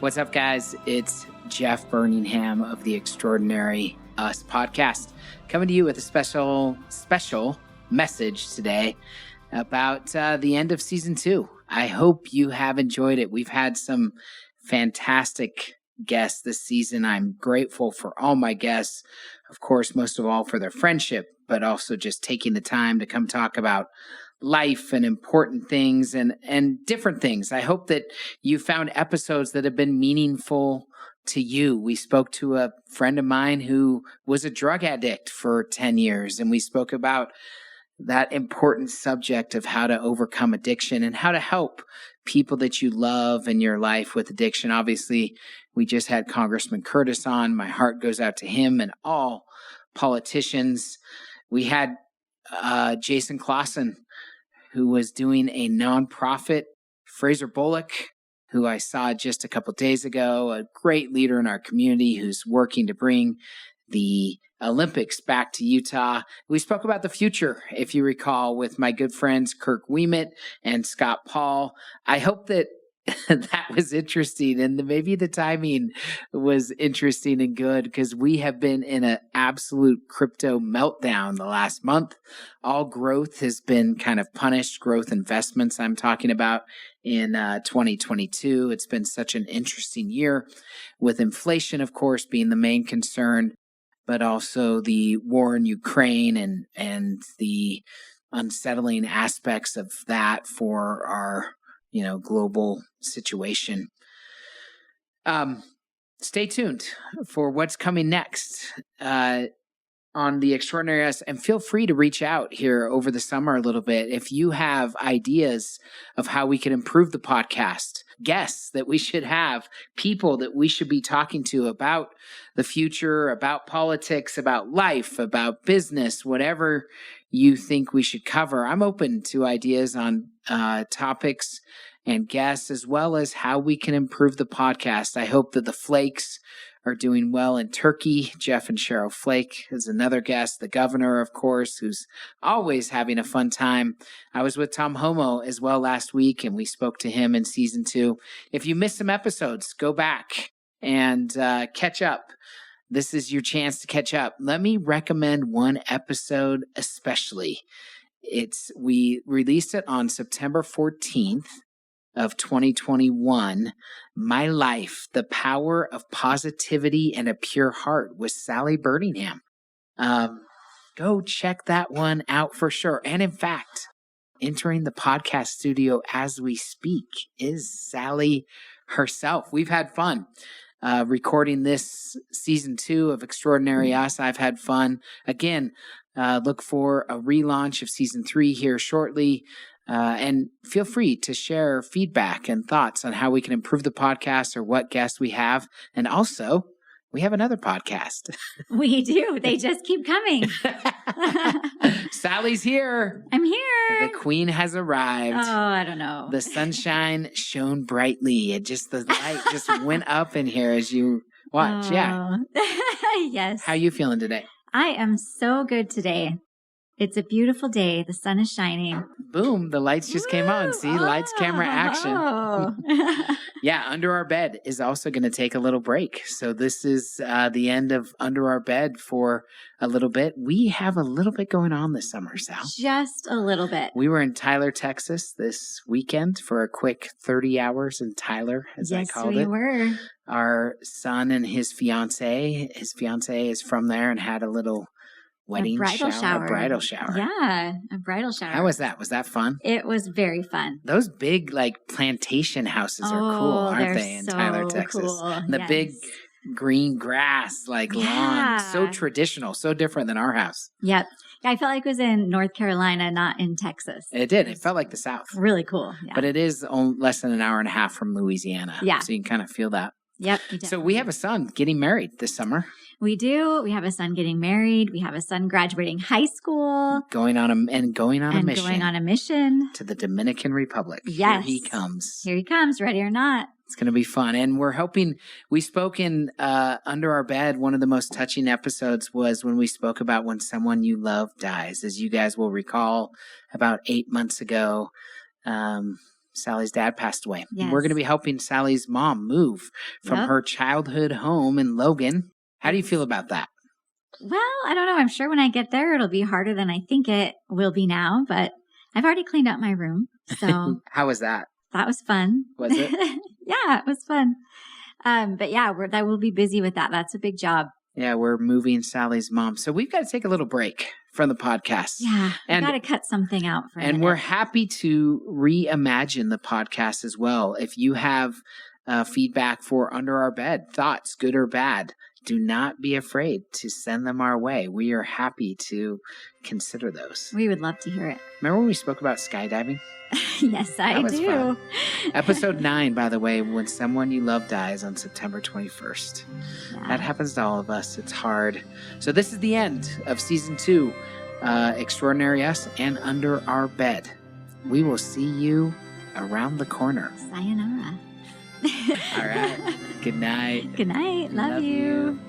What's up, guys? It's Jeff Burningham of the Extraordinary Us podcast, coming to you with a special message today about the end of season 2. I hope you have enjoyed it. We've had some fantastic guests this season. I'm grateful for all my guests, of course, most of all for their friendship, but also just taking the time to come talk about life and important things and different things. I hope that you found episodes that have been meaningful to you. We spoke to a friend of mine who was a drug addict for 10 years, and we spoke about that important subject of how to overcome addiction and how to help people that you love in your life with addiction. Obviously, we just had Congressman Curtis on. My heart goes out to him and all politicians. We had Jason Clausen, who was doing a nonprofit, Fraser Bullock, who I saw just a couple days ago, a great leader in our community who's working to bring the Olympics back to Utah. We spoke about the future, if you recall, with my good friends Kirk Wiemet and Scott Paul. I hope that that was interesting, and maybe the timing was interesting and good, because we have been in an absolute crypto meltdown the last month. All growth has been kind of punished, growth investments I'm talking about in 2022. It's been such an interesting year, with inflation, of course, being the main concern, but also the war in Ukraine and the unsettling aspects of that for our global situation. Stay tuned for what's coming next on The Extraordinary Us, and feel free to reach out here over the summer a little bit if you have ideas of how we can improve the podcast, guests that we should have, people that we should be talking to about the future, about politics, about life, about business, whatever you think we should cover. I'm open to ideas on topics and guests, as well as how we can improve the podcast. I hope that the Flakes are doing well in Turkey. Jeff and Cheryl Flake is another guest. The governor, of course, who's always having a fun time. I was with Tom Homo as well last week, and we spoke to him in season 2. If you missed some episodes, go back and catch up. This is your chance to catch up. Let me recommend one episode especially. We released it on September 14th of 2021. My Life, The Power of Positivity and a Pure Heart with Sally Burningham. Go check that one out for sure. And in fact, entering the podcast studio as we speak is Sally herself. We've had fun. Recording this season 2 of Extraordinary Us. I've had fun. Again, look for a relaunch of season 3 here shortly. And feel free to share feedback and thoughts on how we can improve the podcast or what guests we have. And also, we have another podcast. We do. They just keep coming. Sally's here. I'm here. The queen has arrived. Oh, I don't know. The sunshine shone brightly. The light just went up in here as you watch. Oh. Yeah. Yes. How are you feeling today? I am so good today. It's a beautiful day. The sun is shining. Boom. The lights just came on. See, lights, camera, action. Oh. Yeah. Under Our Bed is also going to take a little break. So this is the end of Under Our Bed for a little bit. We have a little bit going on this summer, Sal. Just a little bit. We were in Tyler, Texas this weekend for a quick 30 hours in Tyler, as I called it. Yes, we were. Our son and his fiance is from there, and had a little wedding bridal shower. A bridal shower. Yeah, a bridal shower. How was that? Was that fun? It was very fun. Those big plantation houses are cool, aren't they, in Tyler, Texas? Cool. And the big green grass, lawn. So traditional, so different than our house. Yep. I felt like it was in North Carolina, not in Texas. It did. It felt like the South. Really cool. Yeah. But it is less than an hour and a half from Louisiana. Yeah. So you can kind of feel that. Yep. So we have a son getting married this summer. We do. We have a son getting married. We have a son graduating high school. Going on a mission. Going on a mission. To the Dominican Republic. Yes. Here he comes. Here he comes, ready or not. It's going to be fun. And we're hoping, we spoke in Under Our Bed. One of the most touching episodes was when we spoke about when someone you love dies. As you guys will recall, about 8 months ago, Sally's dad passed away. Yes. We're going to be helping Sally's mom move from her childhood home in Logan. How do you feel about that? Well, I don't know. I'm sure when I get there, it'll be harder than I think it will be now, but I've already cleaned out my room. So how was that? That was fun. Was it? Yeah, it was fun. But yeah, we'll be busy with that. That's a big job. Yeah, we're moving Sally's mom. So we've got to take a little break from the podcast. Yeah, we got to cut something out for a minute. We're happy to reimagine the podcast as well. If you have feedback for Under Our Bed, thoughts, good or bad, do not be afraid to send them our way. We are happy to consider those. We would love to hear it. Remember when we spoke about skydiving? Yes, I do. Fun. Episode 9, by the way, when someone you love dies on September 21st. Yeah. That happens to all of us. It's hard. So this is the end of season 2, Extraordinary Us and Under Our Bed. We will see you around the corner. Sayonara. All right. Good night. Good night. Love you.